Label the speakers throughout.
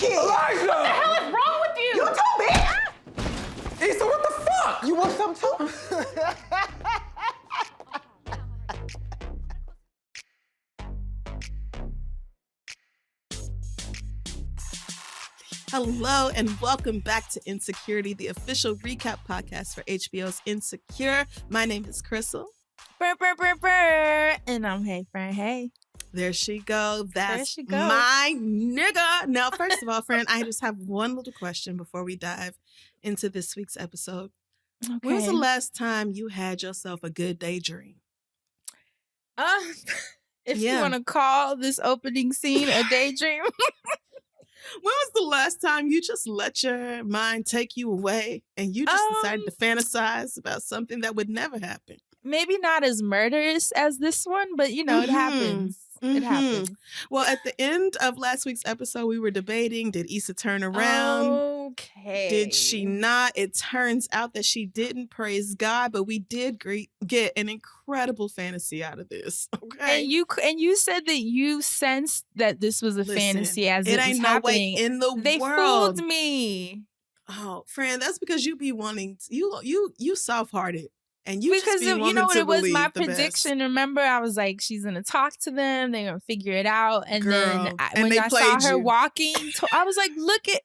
Speaker 1: kid.
Speaker 2: Elijah!
Speaker 3: What the hell is wrong with you?
Speaker 1: You too, bitch.
Speaker 2: Issa, what the fuck?
Speaker 1: You want some too?
Speaker 4: Hello and welcome back to Insecuriety, the official recap podcast for HBO's Insecure. My name is Crissle.
Speaker 3: And I'm Hey Fran, hey.
Speaker 4: There she go. That's
Speaker 3: There she go.
Speaker 4: my nigga. Now, first of all, Fran, I just have one little question before we dive into this week's episode.
Speaker 3: Okay.
Speaker 4: When was the last time you had yourself a good daydream?
Speaker 3: If
Speaker 4: Yeah.
Speaker 3: you want to call this opening scene a daydream.
Speaker 4: When was the last time you just let your mind take you away and you just decided to fantasize about something that would never happen?
Speaker 3: Maybe not as murderous as this one, but you know, it happens. It happens.
Speaker 4: Well, at the end of last week's episode, we were debating, did Issa turn around?
Speaker 3: Okay.
Speaker 4: Did she not? It turns out that she didn't, praise God, but we did get an incredible fantasy out of this. Okay.
Speaker 3: And you said that you sensed that this was a fantasy as it
Speaker 4: ain't
Speaker 3: was
Speaker 4: no
Speaker 3: happening.
Speaker 4: way in the
Speaker 3: They
Speaker 4: world.
Speaker 3: fooled me.
Speaker 4: Oh, Fran, that's because you be wanting you soft-hearted. And you
Speaker 3: Because
Speaker 4: just be
Speaker 3: you
Speaker 4: wanting
Speaker 3: know what
Speaker 4: to
Speaker 3: it was my
Speaker 4: believe the best.
Speaker 3: prediction. Remember, I was like, she's gonna talk to them. They're gonna figure it out. And
Speaker 4: Girl,
Speaker 3: then
Speaker 4: and
Speaker 3: when
Speaker 4: they
Speaker 3: I saw
Speaker 4: played
Speaker 3: her
Speaker 4: you.
Speaker 3: walking, I was like, look at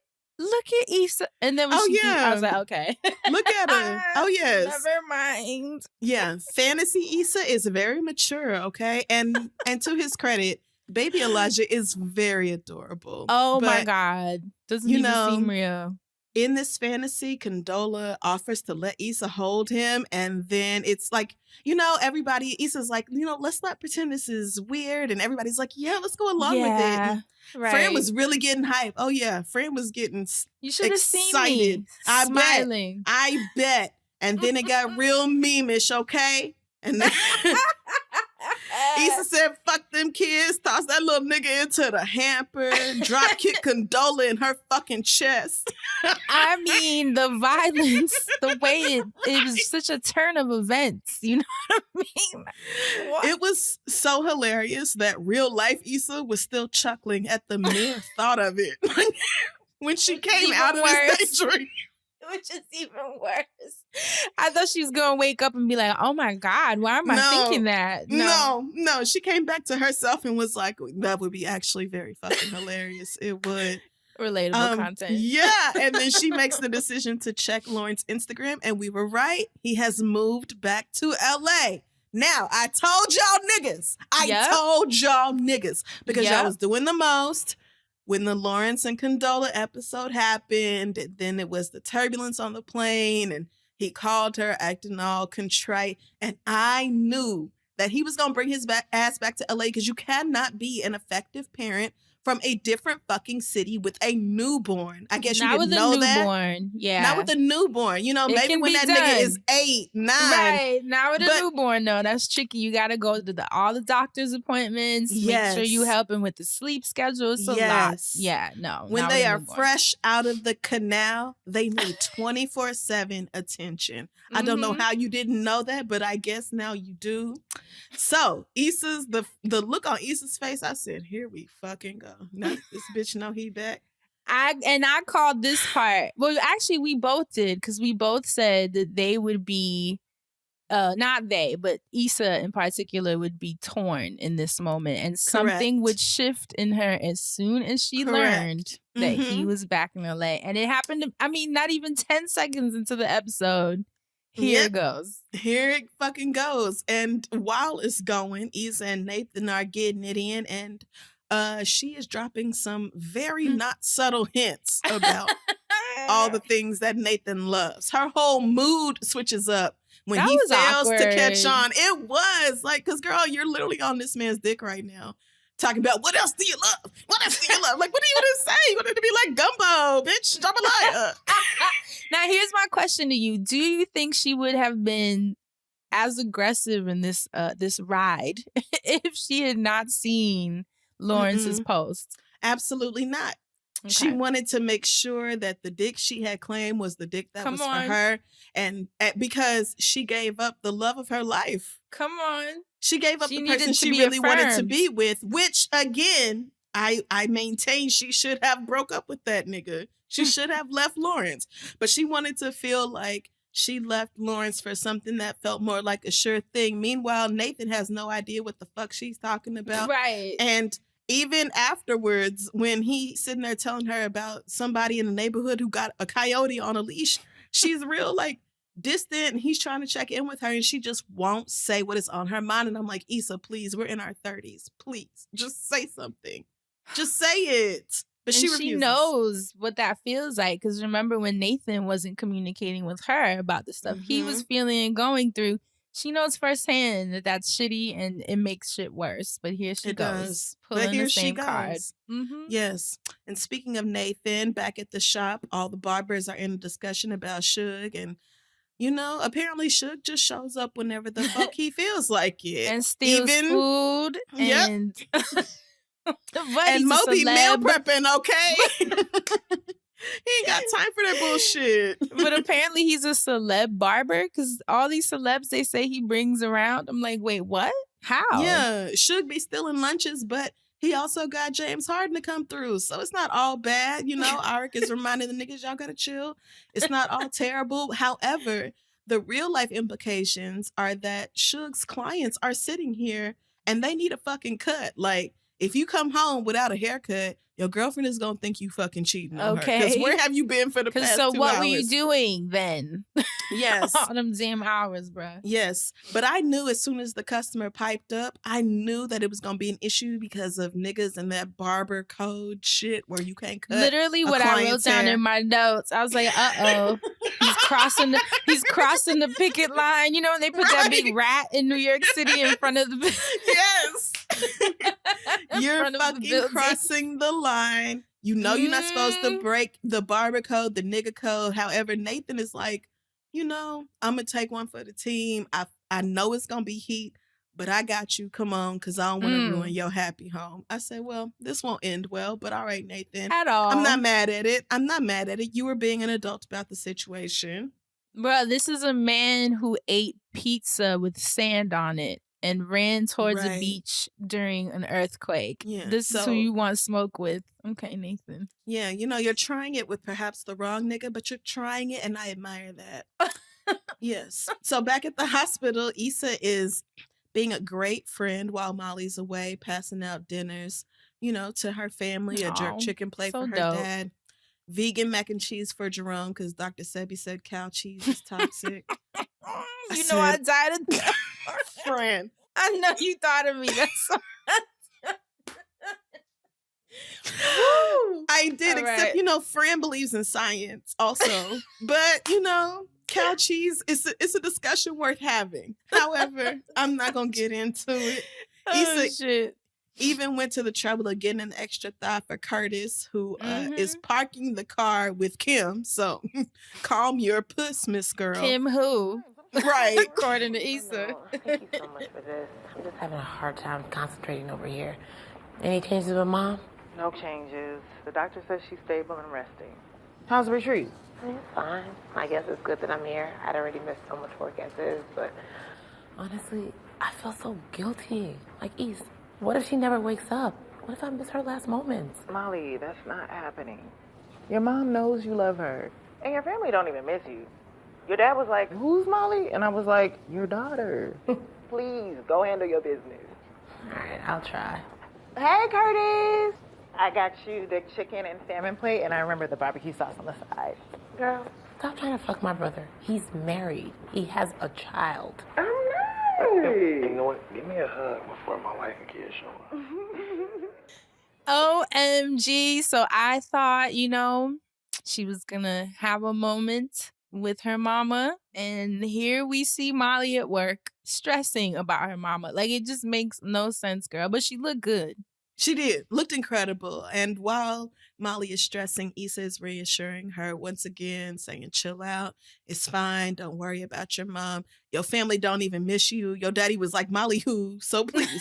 Speaker 3: Issa. And then when
Speaker 4: Oh,
Speaker 3: she did,
Speaker 4: yeah.
Speaker 3: I was like, okay,
Speaker 4: Look at her. Oh, yes.
Speaker 3: never mind.
Speaker 4: Yeah, fantasy Issa is very mature, okay? And to his credit, baby Elijah is very adorable.
Speaker 3: Oh my
Speaker 4: But
Speaker 3: God, doesn't
Speaker 4: you
Speaker 3: even
Speaker 4: know,
Speaker 3: seem real.
Speaker 4: in this fantasy, Condola offers to let Issa hold him, and then it's like, everybody, Issa's like, let's not pretend this is weird, and everybody's like, yeah, let's go along with it. And
Speaker 3: Right.
Speaker 4: Fran was really getting hype. Oh yeah, Fran was getting
Speaker 3: You should have seen
Speaker 4: excited.
Speaker 3: me
Speaker 4: I bet.
Speaker 3: smiling.
Speaker 4: I bet. And then it got real meme-ish, okay? And then Issa said, fuck them kids, toss that little nigga into the hamper, drop kick Condola in her fucking chest.
Speaker 3: I mean, the violence, the way it was such a turn of events. You know what I mean? What?
Speaker 4: It was so hilarious that real life Issa was still chuckling at the mere thought of it. When she came
Speaker 3: Even
Speaker 4: out of
Speaker 3: worse.
Speaker 4: this daydream.
Speaker 3: Which is even worse. I thought she was going to wake up and be like, oh my God, why am I
Speaker 4: No.
Speaker 3: thinking that?
Speaker 4: No. She came back to herself and was like, that would be actually very fucking hilarious. It would.
Speaker 3: Relatable content.
Speaker 4: Yeah. And then she makes the decision to check Lauren's Instagram. And we were right. He has moved back to LA. Now, I told y'all niggas. Because
Speaker 3: Yep.
Speaker 4: y'all was doing the most. When the Lawrence and Condola episode happened, then it was the turbulence on the plane, and he called her acting all contrite. And I knew that he was going to bring his ass back to LA because you cannot be an effective parent from a different fucking city with a newborn. I guess you
Speaker 3: Not
Speaker 4: didn't
Speaker 3: with
Speaker 4: know
Speaker 3: a
Speaker 4: that.
Speaker 3: newborn. Yeah.
Speaker 4: Not with a newborn. Maybe
Speaker 3: can
Speaker 4: when
Speaker 3: be
Speaker 4: that
Speaker 3: done.
Speaker 4: nigga is 8, 9.
Speaker 3: Right. Not with
Speaker 4: But-
Speaker 3: a newborn, though. That's tricky. You got to go to all the doctor's appointments.
Speaker 4: Yes.
Speaker 3: Make sure you help him with the sleep schedule. It's a lot.
Speaker 4: Yes.
Speaker 3: Yeah, no.
Speaker 4: When
Speaker 3: not
Speaker 4: they
Speaker 3: with a
Speaker 4: are
Speaker 3: newborn.
Speaker 4: fresh out of the canal, they need 24/7 attention. I don't know
Speaker 3: Mhm.
Speaker 4: how you didn't know that, but I guess now you do. So Issa's the look on Issa's face, I said, here we fucking go. Now this bitch know he back.
Speaker 3: I called this part. Well, actually, we both did because we both said that they would be, not they, but Issa in particular would be torn in this moment, and something would shift in her as soon as she learned that he was back in LA, and it happened. Not even 10 seconds into the episode. Here
Speaker 4: Yep.
Speaker 3: it goes.
Speaker 4: Here it fucking goes. And while it's going, Issa and Nathan are getting it in, and she is dropping some very not subtle hints about all the things that Nathan loves. Her whole mood switches up when
Speaker 3: That
Speaker 4: he
Speaker 3: was
Speaker 4: fails to
Speaker 3: awkward.
Speaker 4: catch on. It was like, because girl, you're literally on this man's dick right now. Talking about what else do you love? What else do you love? Like, what do you want to say? You want it to be like gumbo, bitch. Jambalaya.
Speaker 3: Now, here's my question to you: do you think she would have been as aggressive in this ride if she had not seen Lawrence's post?
Speaker 4: Absolutely not. She wanted to make sure that the dick she had claimed was the dick that was for her, and because she gave up the love of her life.
Speaker 3: Come on.
Speaker 4: She gave up
Speaker 3: She
Speaker 4: the
Speaker 3: needed
Speaker 4: person
Speaker 3: to
Speaker 4: she
Speaker 3: be
Speaker 4: really wanted to
Speaker 3: affirmed.
Speaker 4: be with, which again, I maintain she should have broke up with that nigga. She should have left Lawrence. But she wanted to feel like she left Lawrence for something that felt more like a sure thing. Meanwhile, Nathan has no idea what the fuck she's talking about.
Speaker 3: Right.
Speaker 4: And even afterwards, when he's sitting there telling her about somebody in the neighborhood who got a coyote on a leash, she's real like distant, and he's trying to check in with her, and she just won't say what is on her mind. And I'm like, Issa, please, we're in our 30s. Please, just say something. Just say it. But
Speaker 3: and
Speaker 4: she refuses.
Speaker 3: She knows what that feels like, because remember when Nathan wasn't communicating with her about the stuff he was feeling and going through, she knows firsthand that that's shitty and it makes shit worse. But here she goes.
Speaker 4: But here she goes.
Speaker 3: Card.
Speaker 4: Yes. And speaking of Nathan, back at the shop, all the barbers are in a discussion about Suge. And, you know, apparently Suge just shows up whenever the fuck he feels like it.
Speaker 3: And steals food.
Speaker 4: Yep.
Speaker 3: And...
Speaker 4: and Moby meal prepping, okay? He ain't got time for that bullshit.
Speaker 3: But apparently he's a celeb barber, because all these celebs they say he brings around. I'm like, wait, what? How?
Speaker 4: Yeah, should be stealing lunches, but he also got James Harden to come through. So it's not all bad. You know, Arik is reminding the niggas, y'all gotta chill. It's not all terrible. However, the real life implications are that Suge's clients are sitting here and they need a fucking cut. Like, if you come home without a haircut, your girlfriend is going to think you fucking cheating on her. Because where have you been for the past 2 hours?
Speaker 3: So what were you doing then?
Speaker 4: Yes.
Speaker 3: All them damn hours, bruh.
Speaker 4: Yes. But I knew as soon as the customer piped up, I knew that it was going to be an issue because of niggas and that barber code shit where you can't cut.
Speaker 3: Literally what I wrote down in my notes. I was like, uh-oh. He's crossing the picket line. You know when they put that big rat in New York City in front of the...
Speaker 4: Yes. You're fucking crossing the line. You know you're not supposed to break the barber code, the nigga code. However, Nathan is like, you know, I'm going to take one for the team. I know it's going to be heat, but I got you. Come on, because I don't want to ruin your happy home. I said, well, this won't end well, but all right, Nathan.
Speaker 3: At all.
Speaker 4: I'm not mad at it. You were being an adult about the situation.
Speaker 3: Bro, this is a man who ate pizza with sand on it and ran towards a beach during an earthquake. Yeah, this is who you want smoke with. Okay, Nathan.
Speaker 4: Yeah, you know, you're trying it with perhaps the wrong nigga, but you're trying it, and I admire that. Yes. So back at the hospital, Issa is being a great friend while Molly's away, passing out dinners, you know, to her family, a jerk chicken plate for her dad, vegan mac and cheese for Jerome, because Dr. Sebi said cow cheese is toxic.
Speaker 3: I died of that.
Speaker 4: Fran.
Speaker 3: I know you thought of me. That's
Speaker 4: I did, except, you know, Fran believes in science also. But, you know, cow cheese is a discussion worth having. However, I'm not going to get into it.
Speaker 3: Shit.
Speaker 4: Even went to the trouble of getting an extra thigh for Curtis, who is parking the car with Kim. So calm your puss, Miss Girl.
Speaker 3: Kim who?
Speaker 4: Right.
Speaker 3: According to Issa.
Speaker 2: Thank you so much for this. I'm just having a hard time concentrating over here. Any changes with Mom?
Speaker 1: No changes. The doctor says she's stable and resting. How's the retreat?
Speaker 2: It's fine. I guess it's good that I'm here. I'd already missed so much work as is, but honestly, I feel so guilty. Like, Issa, what if she never wakes up? What if I miss her last moments?
Speaker 1: Molly, that's not happening. Your mom knows you love her. And your family don't even miss you. Your dad was like, who's Molly? And I was like, your daughter. Please, go handle your business.
Speaker 2: All right, I'll try.
Speaker 1: Hey, Curtis. I got you the chicken and salmon plate, and I remember the barbecue sauce on the side.
Speaker 2: Girl, stop trying to fuck my brother. He's married. He has a child.
Speaker 1: Oh, nice.
Speaker 5: You know what? Give me a hug before my wife and kids show up.
Speaker 3: OMG. So I thought, you know, she was going to have a moment with her mama, and here we see Molly at work stressing about her mama. Like, it just makes no sense, girl, but she looked good.
Speaker 4: She did. Looked incredible. And while Molly is stressing, Issa is reassuring her once again, saying, chill out. It's fine. Don't worry about your mom. Your family don't even miss you. Your daddy was like, Molly who? So please.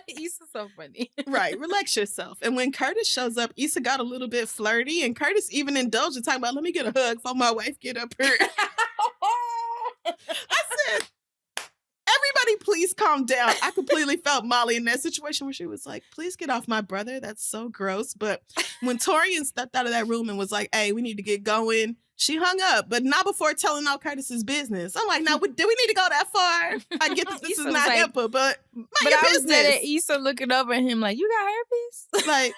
Speaker 3: Issa's so funny.
Speaker 4: Right. Relax yourself. And when Curtis shows up, Issa got a little bit flirty, and Curtis even indulged in talking about, let me get a hug before my wife get up here. I said, everybody please calm down. I completely felt Molly in that situation where she was like, please get off my brother. That's so gross. But when Torian stepped out of that room and was like, hey, we need to get going, she hung up, but not before telling all Curtis's business. I'm like, now, do we need to go that far? I get that this is not like, HIPAA, but your
Speaker 3: I
Speaker 4: business.
Speaker 3: was there at Issa looking over at him like, you got herpes?
Speaker 4: Like,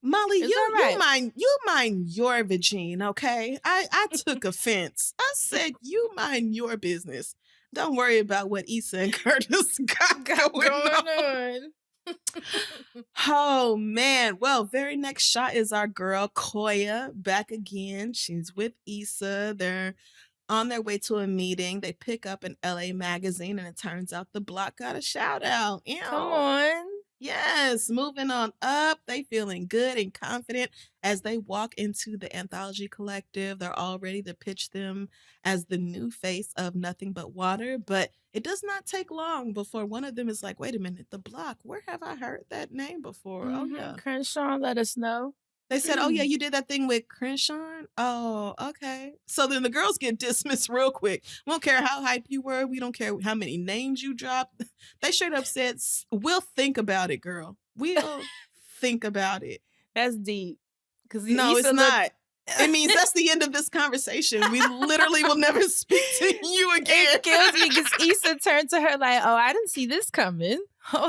Speaker 4: Molly,
Speaker 3: right.
Speaker 4: you mind your vagina, okay? I took offense. I said, you mind your business. Don't worry about what Issa and Curtis got going on. Oh, man. Well, very next shot is our girl, Koya, back again. She's with Issa. They're on their way to a meeting. They pick up an LA magazine, and it turns out the block got a shout out. Ew.
Speaker 3: Come on.
Speaker 4: Yes, moving on up. They feeling good and confident as they walk into the Anthology Collective. They're all ready to pitch them as the new face of Nothing But Water. But it does not take long before one of them is like, wait a minute, the block, where have I heard that name before?
Speaker 3: Mm-hmm.
Speaker 4: Oh, yeah.
Speaker 3: Crenshaw, let us know.
Speaker 4: They said, oh, yeah, you did that thing with Crenshaw? Oh, okay. So then the girls get dismissed real quick. We don't care how hype you were. We don't care how many names you dropped. They straight up said, we'll think about it, girl. We'll think about it.
Speaker 3: That's deep.
Speaker 4: No, it's not. It means that's the end of this conversation. We literally will never speak to you again.
Speaker 3: It kills me because Issa turned to her like, oh, I didn't see this coming.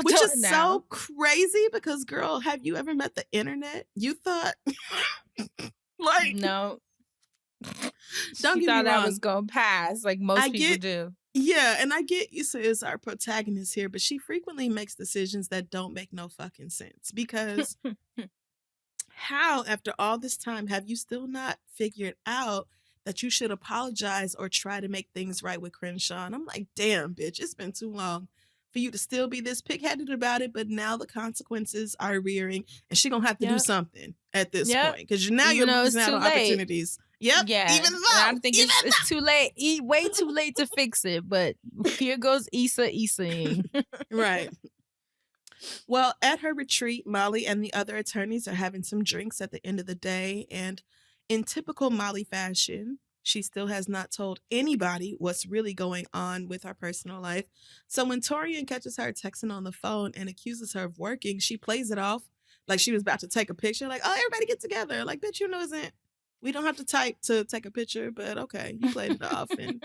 Speaker 4: Which is so crazy because, girl, have you ever met the internet? You thought, like...
Speaker 3: No.
Speaker 4: Don't get me wrong.
Speaker 3: That was going to pass like most people do.
Speaker 4: Yeah, and I get Issa is our protagonist here, but she frequently makes decisions that don't make no fucking sense because... How, after all this time, have you still not figured out that you should apologize or try to make things right with Crenshaw? And I'm like, damn, bitch, it's been too long for you to still be this pig-headed about it, but now the consequences are rearing, and she gonna have to do something at this point, because now you're losing out on opportunities. Yep,
Speaker 3: yeah.
Speaker 4: Even though.
Speaker 3: I think it's too late, way too late to fix it, but here goes Issaing.
Speaker 4: Right. Well, at her retreat, Molly and the other attorneys are having some drinks at the end of the day, and in typical Molly fashion, she still has not told anybody what's really going on with her personal life. So when Torian catches her texting on the phone and accuses her of working, she plays it off like she was about to take a picture, like, oh, everybody get together. Like, bitch, you know, we don't have to type to take a picture, but okay, you played it off, and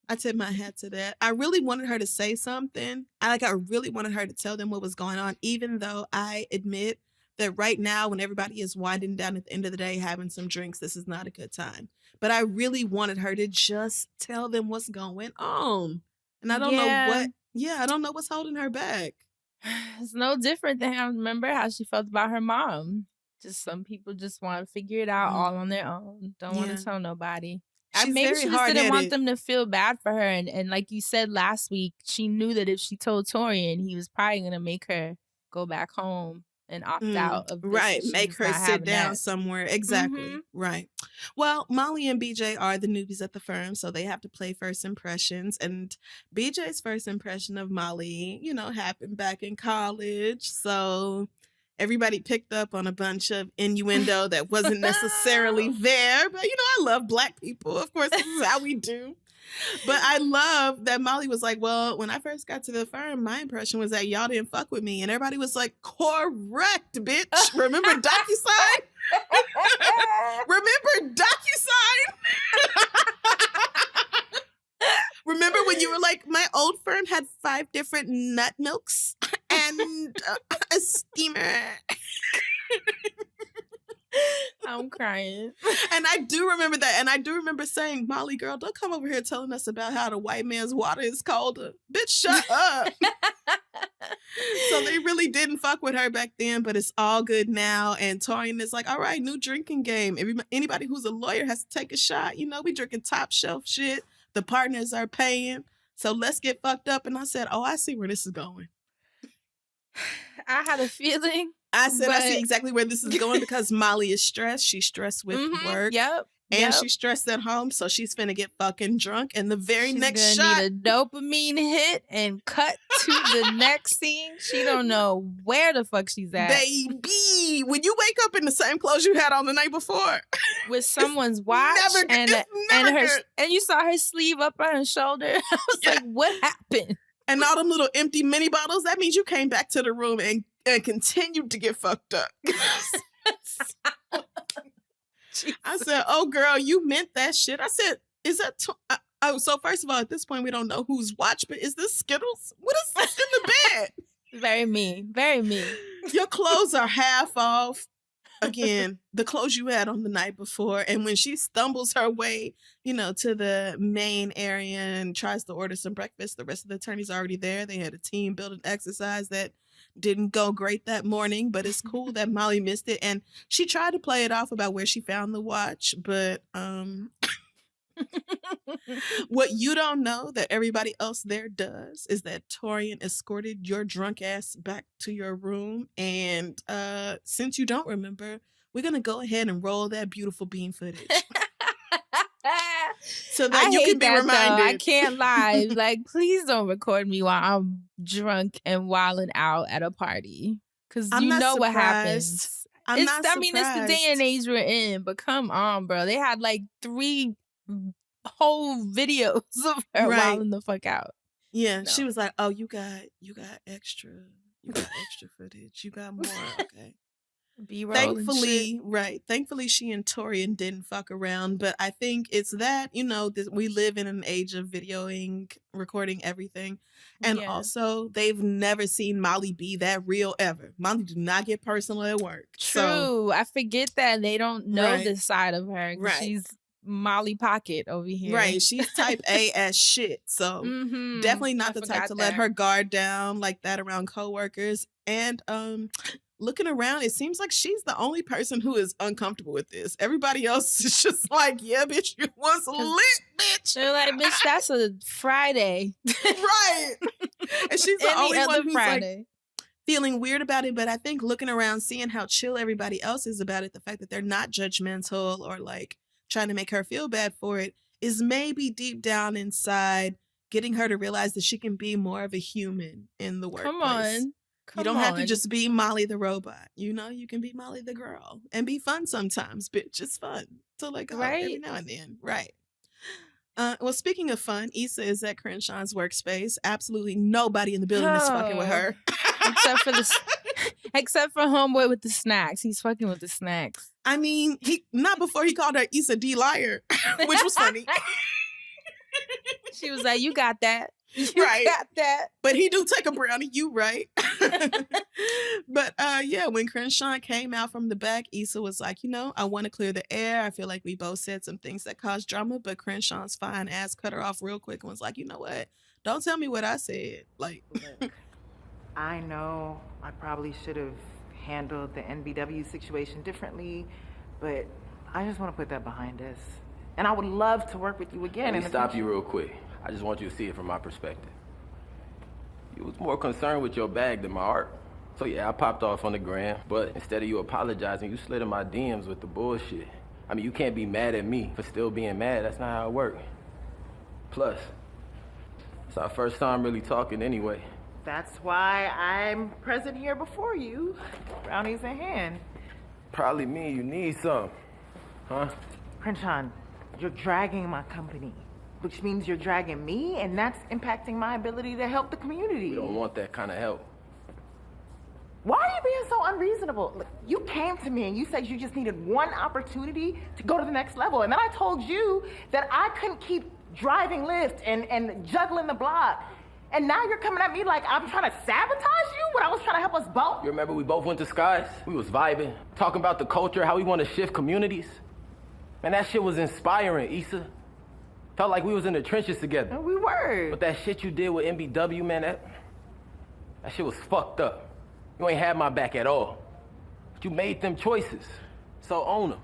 Speaker 4: I tip my hat to that. I really wanted her to say something. I really wanted her to tell them what was going on, even though I admit that right now, when everybody is winding down at the end of the day, having some drinks, this is not a good time. But I really wanted her to just tell them what's going on. And I don't know I don't know what's holding her back.
Speaker 3: It's no different than remember how she felt about her mom. Just some people just want to figure it out all on their own. Don't want to tell nobody. Maybe she just didn't want them to feel bad for her. And like you said last week, she knew that if she told Torian, he was probably going to make her go back home and opt out of this.
Speaker 4: Right. Make her sit down somewhere. Exactly. Mm-hmm. Right. Well, Molly and BJ are the newbies at the firm, so they have to play first impressions. And BJ's first impression of Molly, happened back in college. So everybody picked up on a bunch of innuendo that wasn't necessarily there. But, I love Black people. Of course, this is how we do. But I love that Molly was like, well, when I first got to the firm, my impression was that y'all didn't fuck with me. And everybody was like, correct, bitch. Remember DocuSign? Remember DocuSign? Remember when you were like, my old firm had 5 different nut milks and a steamer.
Speaker 3: I'm crying.
Speaker 4: And I do remember that. And I do remember saying, Molly, girl, don't come over here telling us about how the white man's water is colder. Bitch, shut up. So they really didn't fuck with her back then, but it's all good now. And Torian is like, all right, new drinking game. Anybody who's a lawyer has to take a shot. We drinking top shelf shit. The partners are paying. So let's get fucked up. And I said, oh, I see where this is going.
Speaker 3: I had a feeling.
Speaker 4: I said, I see exactly where this is going because Molly is stressed. She's stressed with work.
Speaker 3: Yep.
Speaker 4: And she's stressed at home, so she's finna get fucking drunk. And the very next
Speaker 3: shot, need a dopamine hit and cut to the next scene. She don't know where the fuck she's at.
Speaker 4: Baby, when you wake up in the same clothes you had on the night before,
Speaker 3: with someone's watch and you saw her sleeve up on her shoulder. I was like, what happened?
Speaker 4: and all them little empty mini bottles, that means you came back to the room and continued to get fucked up. I said, oh, girl, you meant that shit. I said, is that... so first of all, at this point, we don't know who's watched, but is this Skittles? What is this in the bed?
Speaker 3: Very mean. Very mean.
Speaker 4: Your clothes are half off. Again, the clothes you had on the night before. And when she stumbles her way, to the main area and tries to order some breakfast, the rest of the attorneys are already there. They had a team building exercise that didn't go great that morning, but it's cool that Molly missed it. And she tried to play it off about where she found the watch, but what you don't know that everybody else there does is that Torian escorted your drunk ass back to your room. And since you don't remember, we're going to go ahead and roll that beautiful bean footage. So that you can be reminded.
Speaker 3: Though. I can't lie. Like, please don't record me while I'm drunk and wilding out at a party. Because you know what happens. It's the day and age we're in, but come on, bro. They had like 3 whole videos of her wilding the fuck out.
Speaker 4: Yeah, no. She was like, "Oh, you got extra footage. You got more, okay." Thankfully, she and Torian didn't fuck around, but I think it's that, we live in an age of videoing, recording everything, and also they've never seen Molly be that real ever. Molly do not get personal at work.
Speaker 3: True. So, I forget that they don't know this side of her. Right. She's Molly Pocket over here.
Speaker 4: Right. She's type A as shit. So definitely not the type to let her guard down like that around coworkers. And looking around, it seems like she's the only person who is uncomfortable with this. Everybody else is just like, yeah, bitch, you was lit, bitch.
Speaker 3: They're like, bitch, that's a Friday.
Speaker 4: Right. And she's the only one who's like feeling weird about it. But I think looking around, seeing how chill everybody else is about it, the fact that they're not judgmental or like trying to make her feel bad for it, is maybe deep down inside getting her to realize that she can be more of a human in the workplace.
Speaker 3: Come on.
Speaker 4: You don't have to just be Molly the robot. You can be Molly the girl and be fun sometimes, bitch. It's fun to let go every now and then. Right. Well, speaking of fun, Issa is at Crenshaw's workspace. Absolutely nobody in the building is fucking with her.
Speaker 3: Except for homeboy with the snacks. He's fucking with the snacks.
Speaker 4: I mean, not before he called her Issa D liar, which was funny.
Speaker 3: She was like, "You got that. You
Speaker 4: got that." But he do take a brownie. You right. But when Crenshaw came out from the back, Issa was like, I want to clear the air. I feel like we both said some things that caused drama, but Crenshaw's fine ass cut her off real quick and was like, you know what? Don't tell me what I said. Like,
Speaker 1: look, I know I probably should have handled the NBW situation differently, but I just want to put that behind us. And I would love to work with you again.
Speaker 6: Let me stop you real quick. I just want you to see it from my perspective. You was more concerned with your bag than my art. So yeah, I popped off on the gram, but instead of you apologizing, you slid in my DMs with the bullshit. I mean, you can't be mad at me for still being mad. That's not how it works. Plus, it's our first time really talking anyway.
Speaker 1: That's why I'm present here before you, brownies in hand.
Speaker 6: Probably mean you need some, huh?
Speaker 1: Crenshaw, you're dragging my company, which means you're dragging me, and that's impacting my ability to help the community.
Speaker 6: We don't want that kind of help.
Speaker 1: Why are you being so unreasonable? Look, you came to me and you said you just needed one opportunity to go to the next level, and then I told you that I couldn't keep driving Lyft and juggling the block. And now you're coming at me like I'm trying to sabotage you when I was trying to help us both?
Speaker 6: You remember we both went to Skies? We was vibing, talking about the culture, how we want to shift communities. Man, that shit was inspiring, Issa. Felt like we was in the trenches together.
Speaker 1: And we were.
Speaker 6: But that shit you did with NBW, man, that shit was fucked up. You ain't had my back at all. But you made them choices, so own them.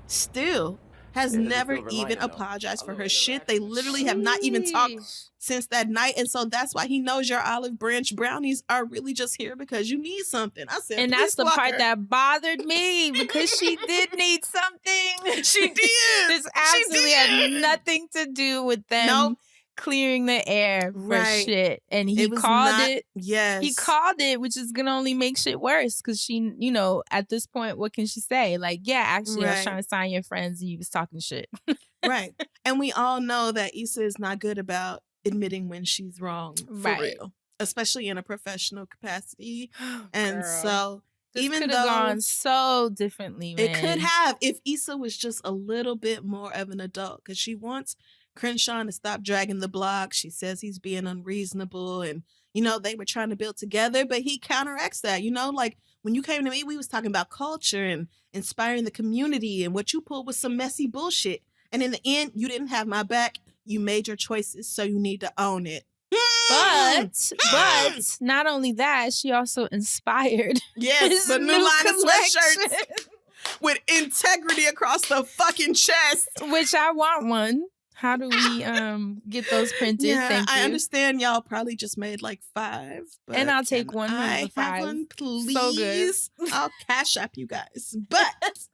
Speaker 4: Still has never even apologized for her shit. They literally have not even talked since that night. And so that's why he knows your olive branch brownies are really just here because you need something. I said,
Speaker 3: and that's the part that bothered me because she did need something.
Speaker 4: She did.
Speaker 3: This absolutely had nothing to do with them clearing the air for shit. And he called it.
Speaker 4: Yes.
Speaker 3: He called it, which is going to only make shit worse because she, at this point, what can she say? Like, yeah, actually, I was trying to sign your friends and you was talking shit.
Speaker 4: Right. And we all know that Issa is not good about admitting when she's wrong, for
Speaker 3: Right.
Speaker 4: real, especially in a professional capacity. And
Speaker 3: Girl.
Speaker 4: so
Speaker 3: This
Speaker 4: even
Speaker 3: could
Speaker 4: though
Speaker 3: have gone so differently, man.
Speaker 4: it could have, if Issa was just a little bit more of an adult, because she wants Crenshaw to stop dragging the block. She says he's being unreasonable, and they were trying to build together, but he counteracts that. Like when you came to me, we was talking about culture and inspiring the community, and what you pulled was some messy bullshit. And in the end, you didn't have my back. You made your choices, so you need to own it.
Speaker 3: But not only that, she also inspired
Speaker 4: Yes, the new line of sweatshirts with integrity across the fucking chest.
Speaker 3: Which I want one. How do we get those printed?
Speaker 4: Yeah,
Speaker 3: Thank you.
Speaker 4: I understand y'all probably just made like 5. But
Speaker 3: And I'll take one of
Speaker 4: I
Speaker 3: the 5.
Speaker 4: have one, please.
Speaker 3: So good.
Speaker 4: I'll cash app you guys. But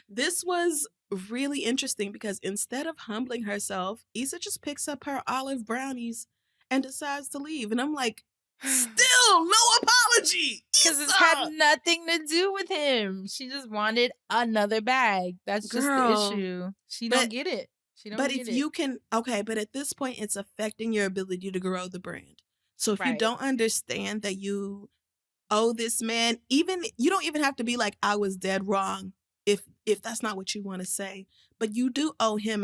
Speaker 4: this was really interesting because instead of humbling herself, Issa just picks up her olive brownies and decides to leave. And I'm like, still no apology.
Speaker 3: Because it's had nothing to do with him. She just wanted another bag. That's just
Speaker 4: Girl,
Speaker 3: the issue. She don't get it. She don't
Speaker 4: But
Speaker 3: get
Speaker 4: if
Speaker 3: it.
Speaker 4: you can, okay, but at this point, it's affecting your ability to grow the brand. So if you
Speaker 3: Right.
Speaker 4: don't understand that you owe this man, you don't even have to be like, I was dead wrong, if that's not what you want to say. But you do owe him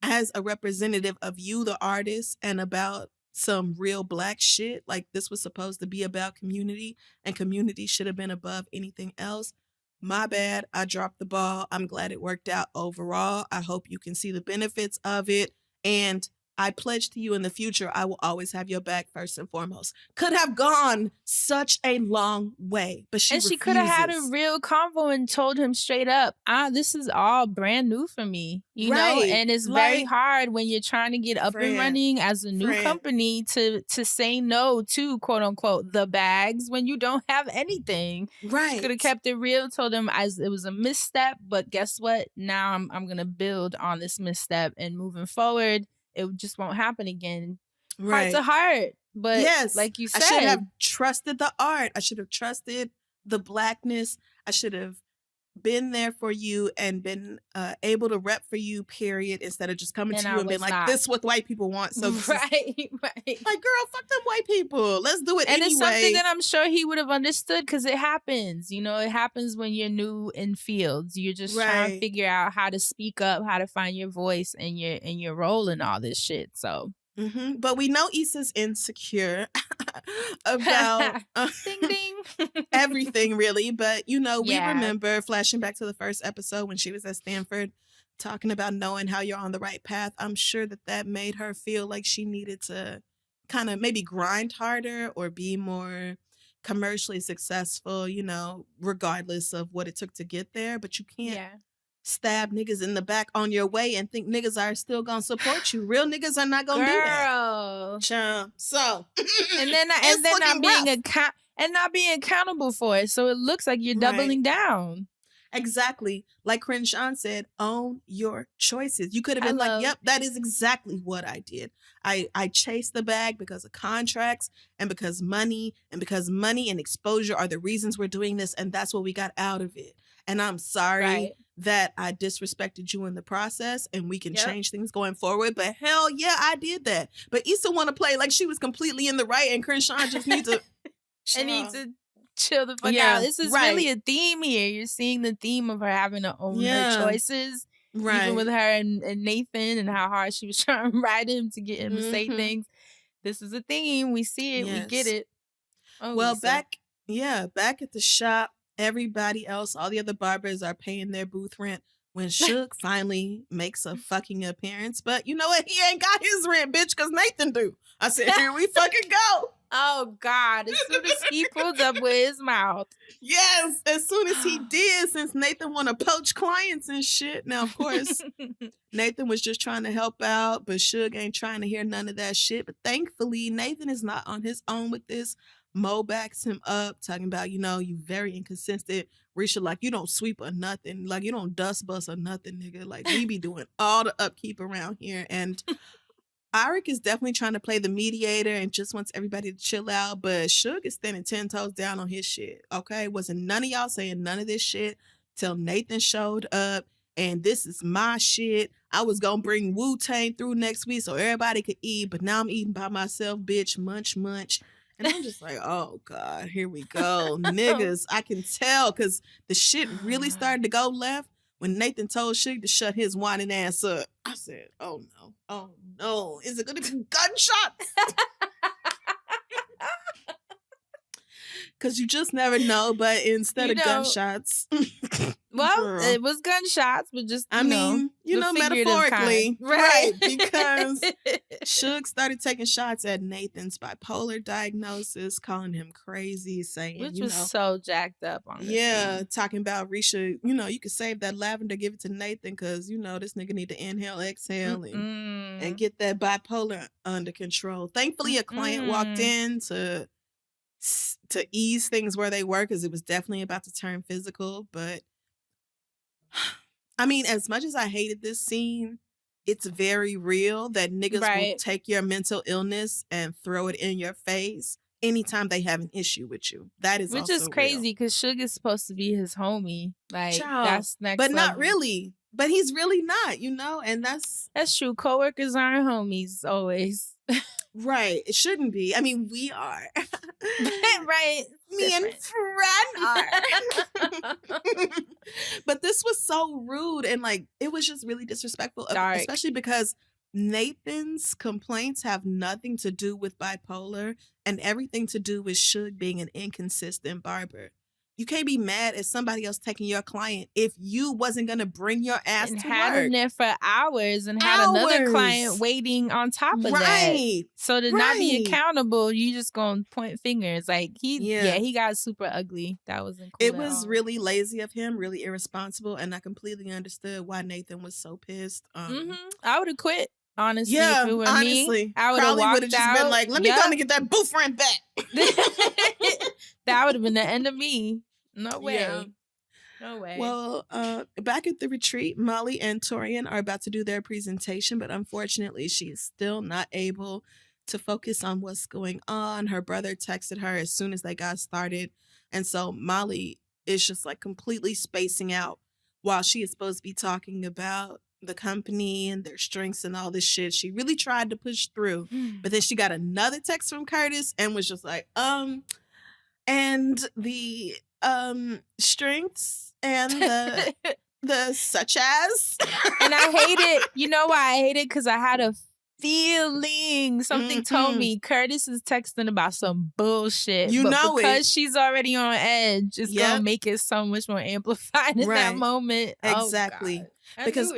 Speaker 4: as a representative of you, the artist, and about some real Black shit. Like, this was supposed to be about community, and community should have been above anything else. My bad. I dropped the ball. I'm glad it worked out overall. I hope you can see the benefits of it. And I pledge to you in the future, I will always have your back first and foremost. Could have gone such a long way, but she
Speaker 3: could have had a
Speaker 4: refuses.
Speaker 3: real convo and told him straight up, this is all brand new for me, you know?
Speaker 4: Right.
Speaker 3: And it's very
Speaker 4: Like,
Speaker 3: hard when you're trying to get up and
Speaker 4: Fran,
Speaker 3: running as a new
Speaker 4: Fran.
Speaker 3: company to say no to, quote unquote, the bags when you don't have anything.
Speaker 4: Right.
Speaker 3: Could have kept it real, told him as it was a misstep, but guess what? Now I'm going to build on this misstep, and moving forward, it just won't happen again.
Speaker 4: Right.
Speaker 3: Heart to heart. But
Speaker 4: yes,
Speaker 3: like you said,
Speaker 4: I should have trusted the art. I should have trusted the Blackness. I should have been there for you and been able to rep for you, period, instead of just coming
Speaker 3: And
Speaker 4: to
Speaker 3: I
Speaker 4: you and being
Speaker 3: was
Speaker 4: like,
Speaker 3: not.
Speaker 4: this is what white people want. So this is-
Speaker 3: right.
Speaker 4: like, girl, fuck them white people. Let's do it
Speaker 3: And
Speaker 4: anyway.
Speaker 3: it's something that I'm sure he would have understood because it happens. It happens when you're new in fields. You're just trying to
Speaker 4: Right.
Speaker 3: figure out how to speak up, how to find your voice and your role in all this shit. So
Speaker 4: Mm-hmm. But we know Issa's insecure about
Speaker 3: ding ding.
Speaker 4: everything, really. But, we
Speaker 3: Yeah.
Speaker 4: remember flashing back to the first episode when she was at Stanford talking about knowing how you're on the right path. I'm sure that made her feel like she needed to kind of maybe grind harder or be more commercially successful, regardless of what it took to get there. But you can't
Speaker 3: Yeah.
Speaker 4: stab niggas in the back on your way and think niggas are still gonna support you. Real niggas are not gonna do that.
Speaker 3: Girl.
Speaker 4: Chum. So
Speaker 3: And then
Speaker 4: it's
Speaker 3: not
Speaker 4: looking
Speaker 3: being
Speaker 4: rough.
Speaker 3: not being accountable for it. So it looks like you're
Speaker 4: Right.
Speaker 3: doubling down.
Speaker 4: Exactly. Like Crenshaw said, own your choices. You could have been like, yep, that is exactly what I did. I chased the bag because of contracts and because money and exposure are the reasons we're doing this. And that's what we got out of it. And I'm sorry
Speaker 3: Right.
Speaker 4: that I disrespected you in the process, and we can
Speaker 3: Yep.
Speaker 4: change things going forward. But hell yeah, I did that. But Issa want to play like she was completely in the right, and Crenshaw just needs to...
Speaker 3: And need to chill the fuck
Speaker 4: Yeah,
Speaker 3: out. This is
Speaker 4: right.
Speaker 3: really a theme here. You're seeing the theme of her having to own
Speaker 4: Yeah.
Speaker 3: her choices.
Speaker 4: Right.
Speaker 3: Even with her and Nathan and how hard she was trying to ride him to get him to say
Speaker 4: Mhm.
Speaker 3: things. This is a theme. We see it. We get
Speaker 4: Yes.
Speaker 3: it. Oh,
Speaker 4: Well,
Speaker 3: Lisa.
Speaker 4: back at the shop, everybody else, all the other barbers are paying their booth rent when Suge finally makes a fucking appearance. But you know what? He ain't got his rent, bitch, because Nathan do. I said, here we fucking go.
Speaker 3: Oh, God. As soon as he pulled up with his mouth.
Speaker 4: Yes, as soon as he did, since Nathan want to poach clients and shit. Now, of course, Nathan was just trying to help out, but Suge ain't trying to hear none of that shit. But thankfully, Nathan is not on his own with this. Mo backs him up, talking about, you very inconsistent. Risha, like, you don't sweep or nothing. Like, you don't dust bust or nothing, nigga. Like, we be doing all the upkeep around here. And Arik is definitely trying to play the mediator and just wants everybody to chill out. But Suge is standing 10 toes down on his shit, okay? Wasn't none of y'all saying none of this shit till Nathan showed up. and this is my shit. I was gonna bring Wu-Tang through next week so everybody could eat, but now I'm eating by myself, bitch. Munch, munch. And I'm just like, oh, God, here we go. Niggas, I can tell, because the shit really started to go left when Nathan told Suge to shut his whining ass up. I said, oh, no. Is it going to be gunshots? Because you just never know, but instead of gunshots.
Speaker 3: Well, it was gunshots, but just,
Speaker 4: metaphorically.
Speaker 3: Kind. Right.
Speaker 4: Because Suge started taking shots at Nathan's bipolar diagnosis, calling him crazy, saying,
Speaker 3: which was so jacked up on this
Speaker 4: talking about Risha, you could save that lavender, give it to Nathan, because, this nigga need to inhale, exhale, and get that bipolar under control. Thankfully, a client walked in to ease things where they were, because it was definitely about to turn physical. But I mean, as much as I hated this scene, it's very real that niggas will take your mental illness and throw it in your face anytime they have an issue with you. That is
Speaker 3: which is crazy, because Suge is supposed to be his homie. Like, that's next
Speaker 4: but
Speaker 3: level.
Speaker 4: not really. But he's really not, and that's
Speaker 3: true. Coworkers aren't homies always.
Speaker 4: Right. It shouldn't be. I mean, we are.
Speaker 3: Right.
Speaker 4: Me and Fran are. But this was so rude, and it was just really disrespectful, especially because Nathan's complaints have nothing to do with bipolar and everything to do with Suge being an inconsistent barber. You can't be mad at somebody else taking your client if you wasn't going to bring your ass to
Speaker 3: had
Speaker 4: work.
Speaker 3: him there for hours and had another client waiting on top of that. So to not be accountable, you just going to point fingers. Like, he got super ugly. That wasn't cool.
Speaker 4: It was really lazy of him, really irresponsible, and I completely understood why Nathan was so pissed.
Speaker 3: I would have quit. Honestly, if it were me, I would have
Speaker 4: walked out. Just been like, let me go and get that boo friend back.
Speaker 3: That would have been the end of me. No way.
Speaker 4: Yeah.
Speaker 3: No way.
Speaker 4: Well, back at the retreat, Molly and Torian are about to do their presentation, but unfortunately, she's still not able to focus on what's going on. Her brother texted her as soon as they got started, and so Molly is just completely spacing out while she is supposed to be talking about the company and their strengths and all this shit. She really tried to push through, but then she got another text from Curtis and was just like, and the strengths and the such as.
Speaker 3: And I hate it. You know why I hate it? Because I had a feeling something told me Curtis is texting about some bullshit. Because she's already on edge, it's gonna make it so much more amplified in that moment.
Speaker 4: Exactly. Because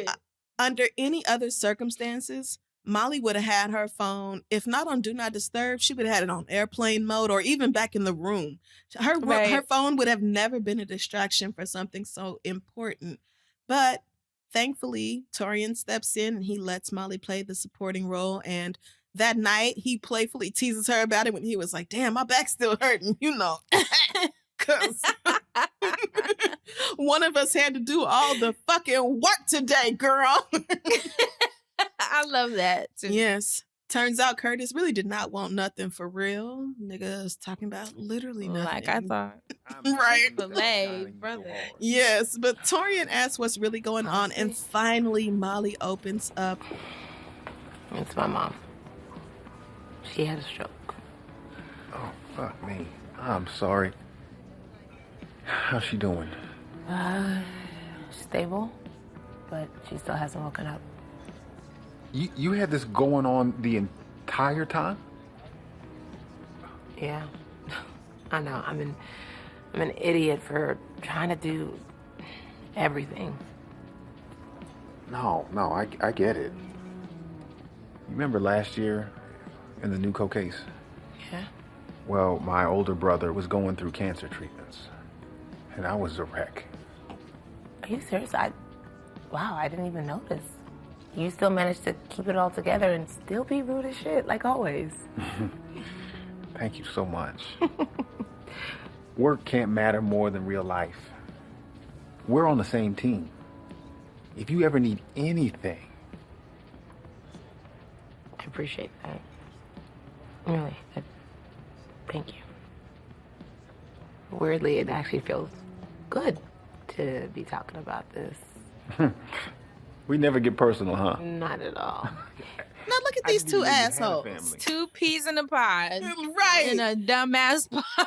Speaker 4: under any other circumstances, Molly would have had her phone, if not on Do Not Disturb, she would have had it on airplane mode or even back in the room. Her phone would have never been a distraction for something so important. But thankfully, Torian steps in and he lets Molly play the supporting role. And that night, he playfully teases her about it when he was like, damn, my back's still hurting, Because one of us had to do all the fucking work today, girl.
Speaker 3: I love that too.
Speaker 4: Yes. Turns out Curtis really did not want nothing for real. Nigga was talking about literally nothing.
Speaker 3: Like I thought.
Speaker 4: Right.
Speaker 3: Belay, brother.
Speaker 4: Yes, but Torian asks what's really going on, and finally Molly opens up.
Speaker 2: It's my mom. She had a stroke.
Speaker 5: Oh, fuck me. I'm sorry. How's she doing?
Speaker 2: Stable, but she still hasn't woken up.
Speaker 5: You had this going on the entire time?
Speaker 2: Yeah. I know. I'm an idiot for trying to do everything.
Speaker 5: No, I get it. You remember last year in the Nuco case?
Speaker 2: Yeah.
Speaker 5: Well, my older brother was going through cancer treatments, and I was a wreck.
Speaker 2: Are you serious? Wow, I didn't even notice. You still managed to keep it all together and still be rude as shit, like always.
Speaker 5: Thank you so much. Work can't matter more than real life. We're on the same team. If you ever need anything.
Speaker 2: I appreciate that. Really. Thank you. Weirdly, it actually feels good to be talking about this
Speaker 5: We never get personal, huh?
Speaker 2: Not at all.
Speaker 4: Now look at these two assholes.
Speaker 3: 2 peas in a pod.
Speaker 4: Right.
Speaker 3: In a dumbass pod.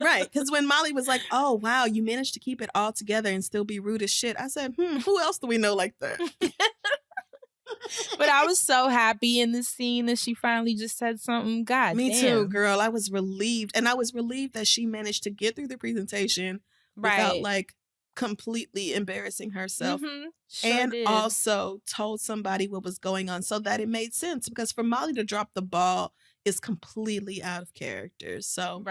Speaker 4: Right, because when Molly was like, oh, wow, you managed to keep it all together and still be rude as shit, I said, who else do we know like that?
Speaker 3: But I was so happy in this scene that she finally just said something. God
Speaker 4: Me
Speaker 3: damn.
Speaker 4: too, girl. I was relieved. And I was relieved that she managed to get through the presentation without, like, completely embarrassing herself.
Speaker 3: Sure did.
Speaker 4: Also told somebody what was going on so that it made sense. Because for Molly to drop the ball is completely out of character. So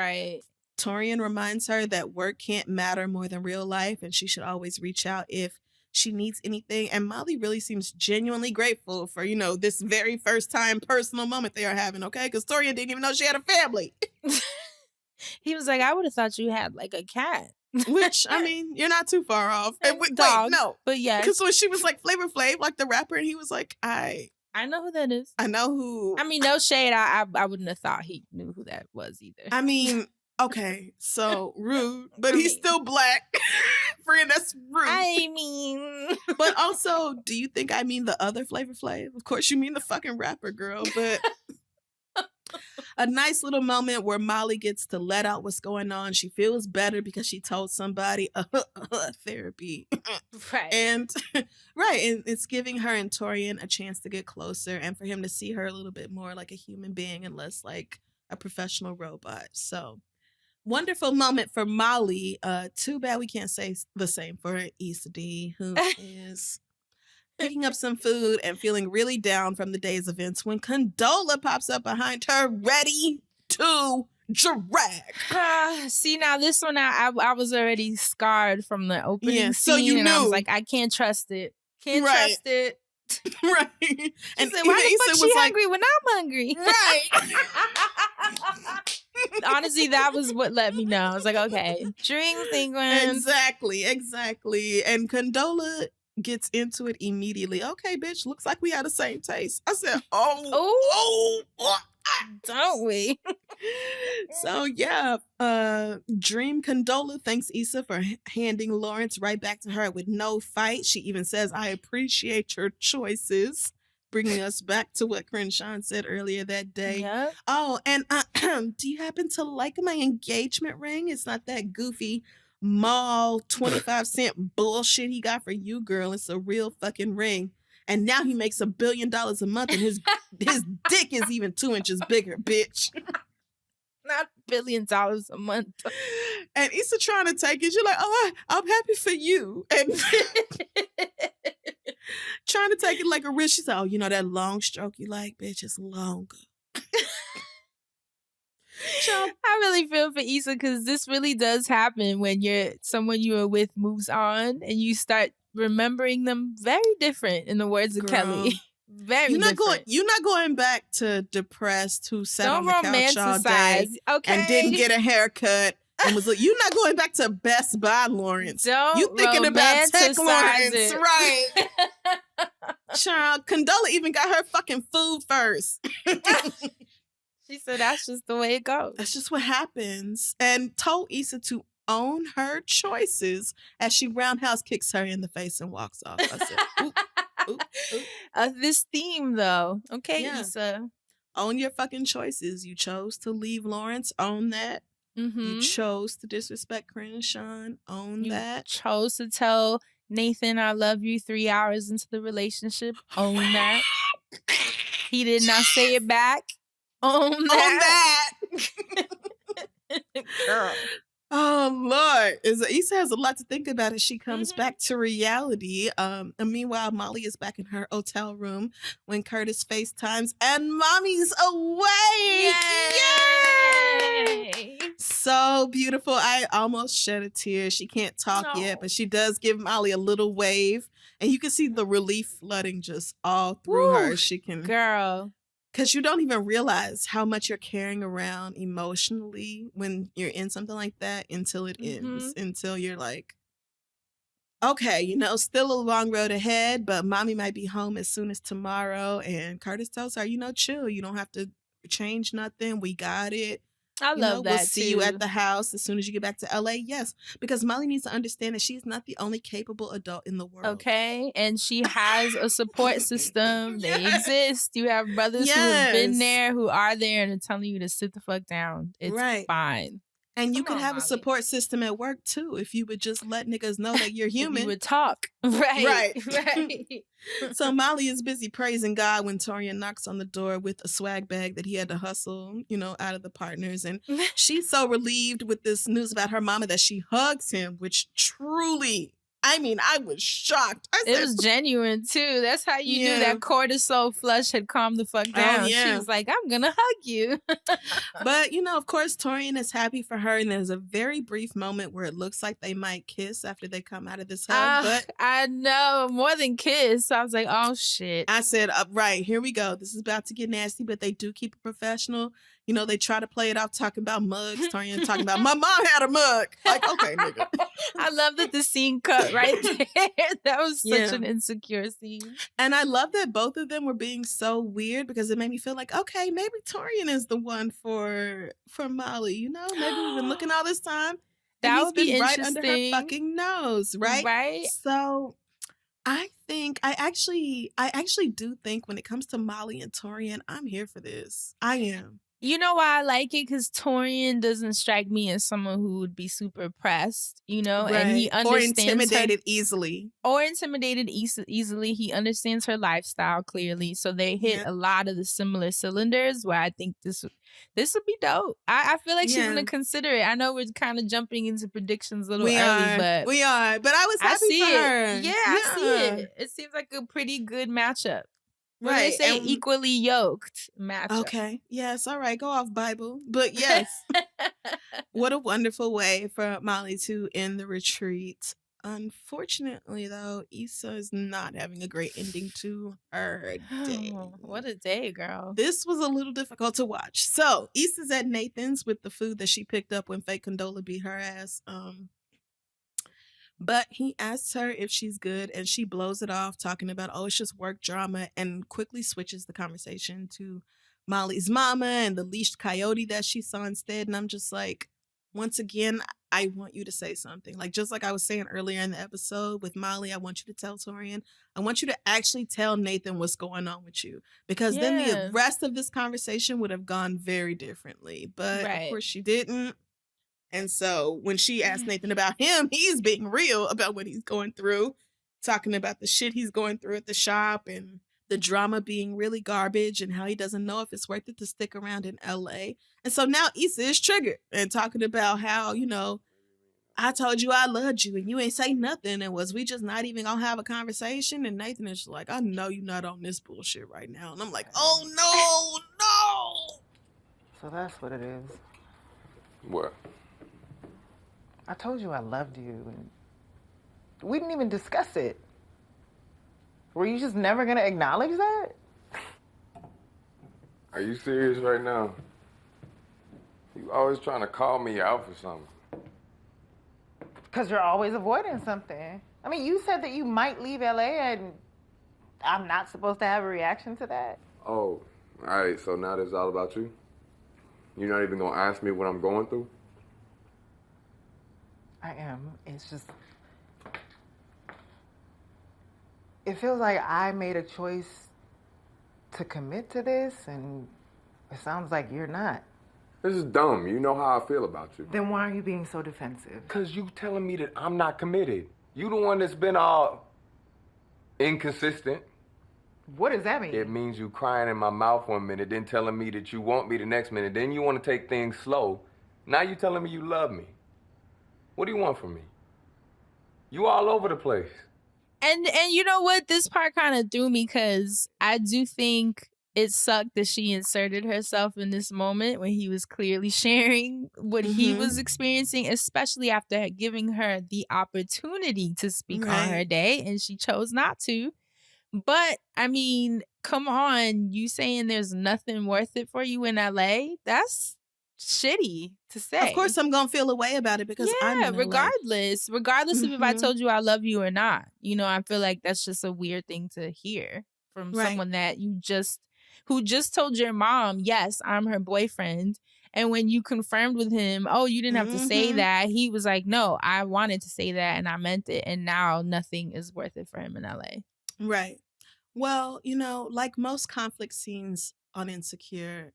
Speaker 4: Torian reminds her that work can't matter more than real life, and she should always reach out if she needs anything. And Molly really seems genuinely grateful for, you know, this very first time personal moment they are having, okay? Because Torian didn't even know she had a family.
Speaker 3: He was like, I would have thought you had like a cat.
Speaker 4: Which, I mean, you're not too far off. And wait, no.
Speaker 3: But yes.
Speaker 4: Because when she was like Flavor Flav, like the rapper, and he was like, I
Speaker 3: know who that is.
Speaker 4: I know who.
Speaker 3: I mean, no shade. I wouldn't have thought he knew who that was either.
Speaker 4: I mean, okay, so rude, but he's still black. Friend, that's rude.
Speaker 3: I mean.
Speaker 4: But also, do you think I mean the other Flavor Flav? Of course you mean the fucking rapper, girl, but a nice little moment where Molly gets to let out what's going on. She feels better because she told somebody therapy.
Speaker 3: Right.
Speaker 4: And and it's giving her and Torian a chance to get closer and for him to see her a little bit more like a human being and less like a professional robot. So wonderful moment for Molly. Too bad we can't say the same for Issa D, who is picking up some food and feeling really down from the day's events when Condola pops up behind her, ready to drag.
Speaker 3: See, now this one, I was already scarred from the opening scene.
Speaker 4: So you
Speaker 3: and
Speaker 4: knew.
Speaker 3: I was like, I can't trust it. Can't trust it.
Speaker 4: Right.
Speaker 3: And said, why the fuck she hungry when I'm hungry?
Speaker 4: Right.
Speaker 3: Honestly, that was what let me know. I was like, okay, dream sequence.
Speaker 4: Exactly. And Condola gets into it immediately. Okay, bitch, looks like we had the same taste. I said,
Speaker 3: don't we?
Speaker 4: So yeah, Dream Condola thanks Issa for handing Lawrence right back to her with no fight. She even says, I appreciate your choices, bringing us back to what Crenshaw said earlier that day.
Speaker 3: Yep.
Speaker 4: Oh, and do you happen to like my engagement ring? It's not that goofy mall 25-cent bullshit he got for you, girl. It's a real fucking ring. And now he makes $1 billion a month and his dick is even 2 inches bigger, bitch.
Speaker 3: Not $1 billion a month.
Speaker 4: And Issa trying to take it. You're like, oh, I'm happy for you. And trying to take it like a wrist. She's like, oh, you know that long stroke you like, bitch, it's longer.
Speaker 3: I really feel for Issa because this really does happen when someone you were with moves on and you start remembering them very different, in the words of Kelly. Very different.
Speaker 4: You're not going back to depressed who sat on the couch all day
Speaker 3: okay,
Speaker 4: and didn't get a haircut and was like, you're not going back to Best Buy, Lawrence. You thinking about Tech Lawrence, right? Child, Condola even got her fucking food first.
Speaker 3: She said that's just the way it goes.
Speaker 4: That's just what happens. And told Issa to own her choices as she roundhouse kicks her in the face and walks off. I said, oop.
Speaker 3: This theme, though. Okay,
Speaker 4: yeah.
Speaker 3: Issa.
Speaker 4: Own your fucking choices. You chose to leave Lawrence. Own that.
Speaker 3: Mm-hmm.
Speaker 4: You chose to disrespect Corinne and Sean. Own that.
Speaker 3: You chose to tell Nathan, I love you 3 hours into the relationship. Own that. He did not say it back. Own that.
Speaker 4: Girl. Oh, Lord. Issa has a lot to think about as she comes back to reality. And meanwhile, Molly is back in her hotel room when Curtis FaceTimes and Mommy's awake.
Speaker 3: Yay!
Speaker 4: So beautiful. I almost shed a tear. She can't talk yet, but she does give Molly a little wave. And you can see the relief flooding just all through her. She can...
Speaker 3: Girl.
Speaker 4: Because you don't even realize how much you're carrying around emotionally when you're in something like that until it ends. Until you're like, okay, still a long road ahead, but Mommy might be home as soon as tomorrow. And Curtis tells her, chill. You don't have to change nothing. We got it.
Speaker 3: I love that
Speaker 4: we'll see you
Speaker 3: too.
Speaker 4: at the house as soon as you get back to LA. Yes, because Molly needs to understand that she's not the only capable adult in the world.
Speaker 3: Okay, and she has a support system. They
Speaker 4: Yes.
Speaker 3: exist. You have brothers who have been there, who are there, and are telling you to sit the fuck down. It's fine.
Speaker 4: And you
Speaker 3: Come
Speaker 4: could
Speaker 3: on,
Speaker 4: have
Speaker 3: Molly.
Speaker 4: a support system at work too if you would just let niggas know that you're human.
Speaker 3: You would talk. Right.
Speaker 4: So Molly is busy praising God when Torian knocks on the door with a swag bag that he had to hustle, out of the partners. And she's so relieved with this news about her mama that she hugs him, which truly, I was shocked.
Speaker 3: It was genuine too. That's how you knew that cortisol flush had calmed the fuck down. She was like, I'm gonna hug you.
Speaker 4: But, of course, Torian is happy for her. And there's a very brief moment where it looks like they might kiss after they come out of this hug. But
Speaker 3: I know, more than kiss. I was like, oh shit.
Speaker 4: I said, right, here we go. This is about to get nasty, but they do keep it professional. They try to play it off talking about mugs. Torian talking about, my mom had a mug. Like, okay, nigga.
Speaker 3: I love that the scene cut right there. That was such an insecure scene.
Speaker 4: And I love that both of them were being so weird because it made me feel like, okay, maybe Torian is the one for Molly, Maybe we've been looking all this time.
Speaker 3: That would be
Speaker 4: right
Speaker 3: interesting.
Speaker 4: under her fucking nose, right?
Speaker 3: Right.
Speaker 4: So I actually do think when it comes to Molly and Torian, I'm here for this. I am.
Speaker 3: You know why I like it? Because Torian doesn't strike me as someone who would be super pressed, and he understands
Speaker 4: or intimidated easily.
Speaker 3: Easily. He understands her lifestyle clearly, so they hit a lot of the similar cylinders. Where I think this would be dope. I feel like she's gonna consider it. I know we're kind of jumping into predictions a little early, but
Speaker 4: we are. But I was happy for her.
Speaker 3: Yeah, I see it. It seems like a pretty good matchup. Right. They say equally yoked matchup.
Speaker 4: Okay. Yes. All right. Go off, Bible. But yes. What a wonderful way for Molly to end the retreat. Unfortunately, though, Issa is not having a great ending to her day.
Speaker 3: Oh, what a day, girl.
Speaker 4: This was a little difficult to watch. So, Issa's at Nathan's with the food that she picked up when fake Condola beat her ass. But he asks her if she's good, and she blows it off, talking about, it's just work drama, and quickly switches the conversation to Molly's mama and the leashed coyote that she saw instead. And I'm just like, once again, I want you to say something. Like, just like I was saying earlier in the episode with Molly, I want you to tell Torian. I want you to actually tell Nathan what's going on with you. Because then the rest of this conversation would have gone very differently. But, of course, she didn't. And so when she asked Nathan about him, he's being real about what he's going through, talking about the shit he's going through at the shop and the drama being really garbage and how he doesn't know if it's worth it to stick around in LA. And so now Issa is triggered and talking about how, I told you I loved you and you ain't say nothing. And was we just not even gonna have a conversation? And Nathan is like, I know you're not on this bullshit right now. And I'm like, oh no.
Speaker 1: So that's what it is.
Speaker 7: What?
Speaker 1: I told you I loved you, and we didn't even discuss it. Were you just never gonna acknowledge that?
Speaker 7: Are you serious right now? You always trying to call me out for something.
Speaker 1: Because you're always avoiding something. I mean, you said that you might leave LA, and I'm not supposed to have a reaction to that.
Speaker 7: Oh, all right, so now this is all about you? You're not even gonna ask me what I'm going through?
Speaker 1: I am. It's just... It feels like I made a choice to commit to this, and it sounds like you're not.
Speaker 7: This is dumb. You know how I feel about you.
Speaker 1: Then why are you being so defensive?
Speaker 7: Because you telling me that I'm not committed. You the one that's been all inconsistent.
Speaker 1: What does that mean?
Speaker 7: It means you crying in my mouth 1 minute, then telling me that you want me the next minute, then you want to take things slow. Now you telling me you love me. What do you want from me? You all over the place.
Speaker 3: And you know what? This part kind of threw me because I do think it sucked that she inserted herself in this moment when he was clearly sharing what he was experiencing, especially after giving her the opportunity to speak on her day, and she chose not to. But, I mean, come on. You saying there's nothing worth it for you in LA? That's shitty to say.
Speaker 4: Of course I'm gonna feel a way about it because I'm in
Speaker 3: regardless of if I told you I love you or not. I feel like that's just a weird thing to hear from someone that who just told your mom, yes, I'm her boyfriend, And when you confirmed with him, oh, you didn't have to say that, he was like, no, I wanted to say that and I meant it. And now nothing is worth it for him in LA.
Speaker 4: Right. Well, you know, like most conflict scenes on Insecure,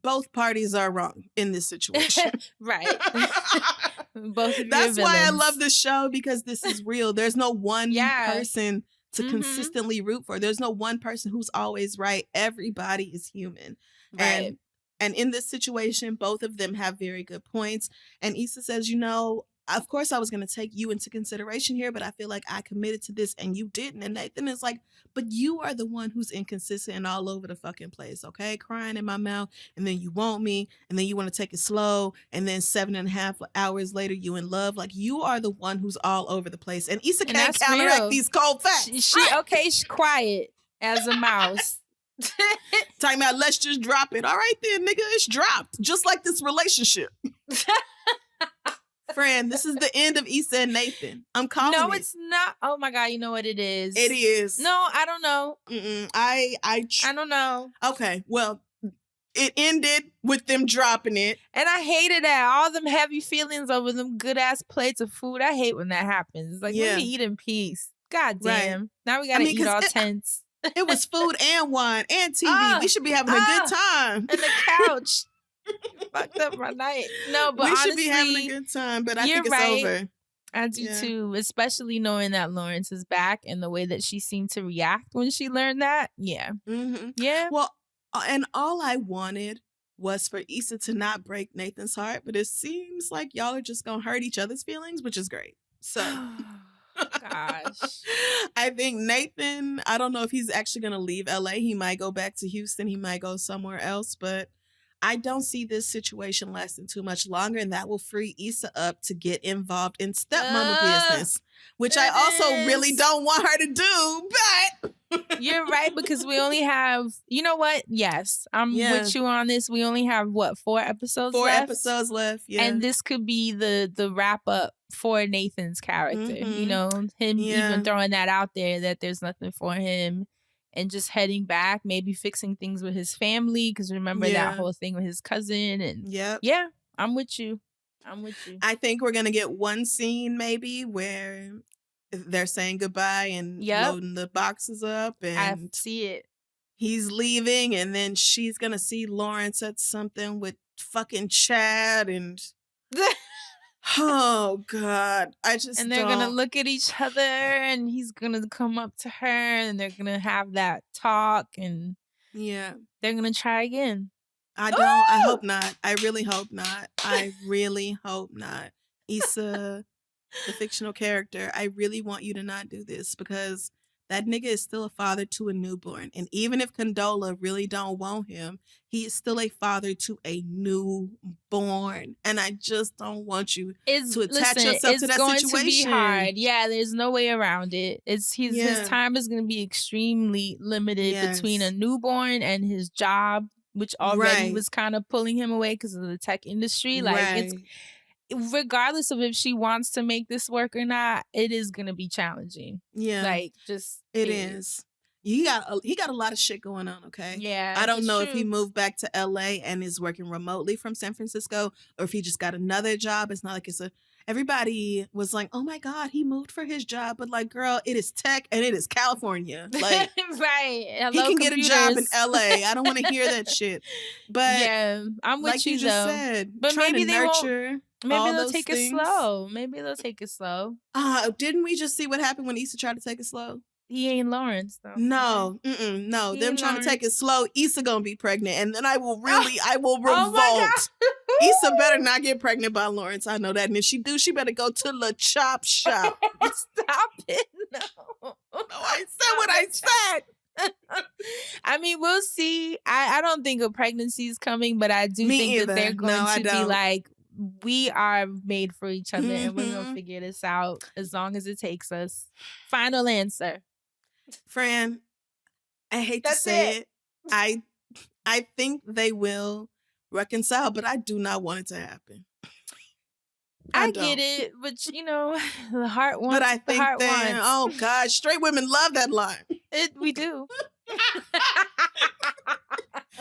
Speaker 4: both parties are wrong in this situation.
Speaker 3: Right. Both of
Speaker 4: That's
Speaker 3: your
Speaker 4: why I
Speaker 3: villains.
Speaker 4: love this show, because this is real. There's no one
Speaker 3: Yeah.
Speaker 4: person to consistently root for. There's no one person who's always right. Everybody is human.
Speaker 3: Right.
Speaker 4: And in this situation, both of them have very good points. And Issa says, you know, of course I was going to take you into consideration here, but I feel like I committed to this and you didn't. And Nathan is like, but you are the one who's inconsistent and all over the fucking place, okay? Crying in my mouth, and then you want me, and then you want to take it slow, and then 7.5 hours later you in love. Like, you are the one who's all over the place. And Issa can't counteract
Speaker 3: real.
Speaker 4: these cold facts.
Speaker 3: She's quiet as a mouse.
Speaker 4: Talking about, let's just drop it. All right then, nigga, it's dropped. Just like this relationship. Fran, this is the end of Issa and Nathan. I'm calling it.
Speaker 3: No, it's not. Oh my God, you know what it is.
Speaker 4: It is.
Speaker 3: No, I don't know.
Speaker 4: I
Speaker 3: don't know.
Speaker 4: Okay, well, it ended with them dropping it.
Speaker 3: And I hated that. All them heavy feelings over them good ass plates of food. I hate when that happens. Like, let me eat in peace. God damn.
Speaker 4: Right.
Speaker 3: Now we gotta eat all tense.
Speaker 4: It was food and wine and TV. We should be having a good time.
Speaker 3: And the couch. Fucked up my night. No, but
Speaker 4: we
Speaker 3: honestly,
Speaker 4: should be having a good time, but I think it's
Speaker 3: right.
Speaker 4: over.
Speaker 3: I do too, especially knowing that Lawrence is back and the way that she seemed to react when she learned that. Yeah. Yeah.
Speaker 4: Well, and all I wanted was for Issa to not break Nathan's heart, but it seems like y'all are just gonna hurt each other's feelings, which is great. So
Speaker 3: gosh.
Speaker 4: I think Nathan, I don't know if he's actually gonna leave LA. He might go back to Houston, he might go somewhere else, but I don't see this situation lasting too much longer, and that will free Issa up to get involved in stepmama business, which I also really don't want her to do, but...
Speaker 3: You're right, because we only have, you know what? Yes, I'm with you on this. We only have, 4 episodes left?
Speaker 4: 4 episodes left, yeah.
Speaker 3: And this could be the wrap-up for Nathan's character. You know, him even throwing that out there, that there's nothing for him. And just heading back, maybe fixing things with his family. Because remember that whole thing with his cousin. And yeah, I'm with you.
Speaker 4: I think we're going to get one scene maybe where they're saying goodbye and loading the boxes up. And
Speaker 3: I see it.
Speaker 4: He's leaving, and then she's going to see Lawrence at something with fucking Chad and... Oh God,
Speaker 3: and they're gonna look at each other, and he's gonna come up to her, and they're gonna have that talk, and they're gonna try again.
Speaker 4: I hope not. I really hope not. I really hope not. Issa, the fictional character, I really want you to not do this, because that nigga is still a father to a newborn. And even if Condola really don't want him, he is still a father to a newborn. And I just don't want you to attach yourself to that situation.
Speaker 3: It's going to be hard. Yeah, there's no way around it. His time is going to be extremely limited between a newborn and his job, which already was kind of pulling him away because of the tech industry. Like, it's regardless of if she wants to make this work or not, it is going to be challenging. Yeah. Like, just...
Speaker 4: It is. He got a lot of shit going on, okay?
Speaker 3: Yeah.
Speaker 4: I don't know if he moved back to LA and is working remotely from San Francisco, or if he just got another job. It's not like everybody was like, oh my God, he moved for his job. But like, girl, it is tech and it is California. Like,
Speaker 3: right.
Speaker 4: He can get a job in LA. I don't want to hear that shit. But
Speaker 3: yeah, I'm with
Speaker 4: like
Speaker 3: you
Speaker 4: just
Speaker 3: though.
Speaker 4: said,
Speaker 3: but maybe they won't. Maybe they'll take
Speaker 4: it
Speaker 3: slow. Maybe they'll take it slow.
Speaker 4: Didn't we just see what happened when Issa tried to take it slow?
Speaker 3: He ain't Lawrence though.
Speaker 4: No, no. Them trying to take it slow. Issa gonna be pregnant, and then I will revolt. Issa better not get pregnant by Lawrence. I know that, and if she do, she better go to the chop shop.
Speaker 3: Stop it! No,
Speaker 4: I said what I said.
Speaker 3: I mean, we'll see. I don't think a pregnancy is coming, but I do think that they're going to be like, we are made for each other, and we're going to figure this out as long as it takes us. Final answer.
Speaker 4: Fran, I hate to say it. I think they will reconcile, but I do not want it to happen.
Speaker 3: I get it, but you know, the heart wants.
Speaker 4: But I think that, oh God, straight women love that line.
Speaker 3: We do.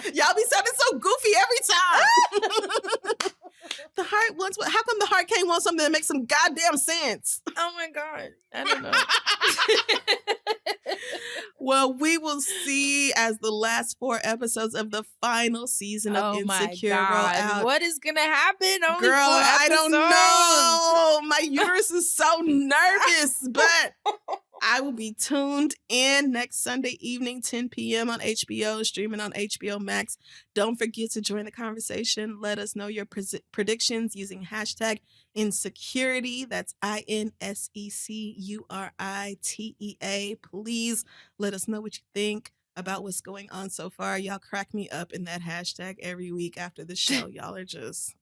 Speaker 4: Y'all be sounding so goofy every time. The heart wants what? How come the heart can't want something that makes some goddamn sense?
Speaker 3: Oh my God. I don't know.
Speaker 4: Well, we will see as the last 4 episodes of the final season of Insecure roll out.
Speaker 3: What is going to happen? Only
Speaker 4: Girl,
Speaker 3: 4
Speaker 4: I don't
Speaker 3: episodes.
Speaker 4: know. My uterus is so nervous, but I will be tuned in next Sunday evening, 10 p.m. on HBO, streaming on HBO Max. Don't forget to join the conversation. Let us know your predictions using hashtag Insecurity. That's INSECURITEA. Please let us know what you think about what's going on so far. Y'all crack me up in that hashtag every week after the show. Y'all are just...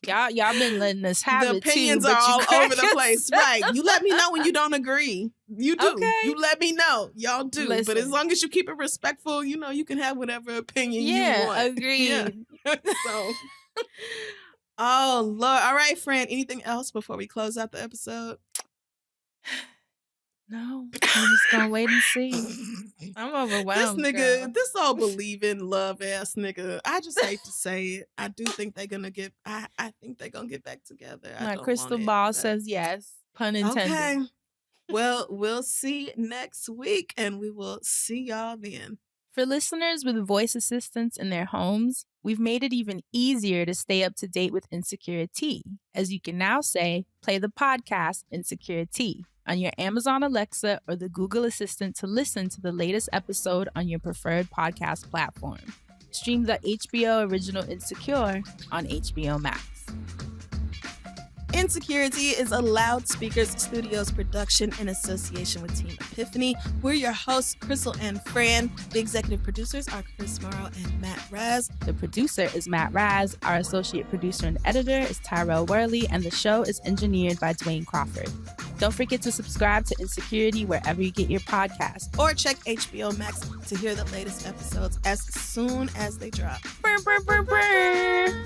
Speaker 3: Y'all been letting us have
Speaker 4: the
Speaker 3: it too.
Speaker 4: opinions are all over the place. Right. You let me know when you don't agree. You do.
Speaker 3: Okay.
Speaker 4: You let me know. Y'all do.
Speaker 3: Listen.
Speaker 4: But as long as you keep it respectful, you know, you can have whatever opinion you want.
Speaker 3: Agreed.
Speaker 4: Yeah. So, oh, Lord. All right, Fran, anything else before we close out the episode?
Speaker 3: No. I'm just going to wait and see. I'm overwhelmed.
Speaker 4: This nigga,
Speaker 3: girl.
Speaker 4: this all believing love ass nigga. I just hate to say it. I do think they're gonna get. I think they're gonna get back together.
Speaker 3: My crystal ball says yes. Pun intended.
Speaker 4: Okay. Well, we'll see next week, and we will see y'all then.
Speaker 3: For listeners with voice assistants in their homes, we've made it even easier to stay up to date with Insecuritea, as you can now say, play the podcast Insecuritea on your Amazon Alexa or the Google Assistant to listen to the latest episode on your preferred podcast platform. Stream the HBO original Insecure on HBO Max.
Speaker 4: Insecuritea is a Loudspeakers Studios production in association with Team Epiphany. We're your hosts, Crissle and Fran. The executive producers are Chris Morrow and Matt Raz.
Speaker 3: The producer is Matt Raz. Our associate producer and editor is Tyrell Worley, and the show is engineered by Dwayne Crawford. Don't forget to subscribe to Insecuritea wherever you get your podcasts.
Speaker 4: Or check HBO Max to hear the latest episodes as soon as they drop.
Speaker 3: Brr, brr, brr, brr.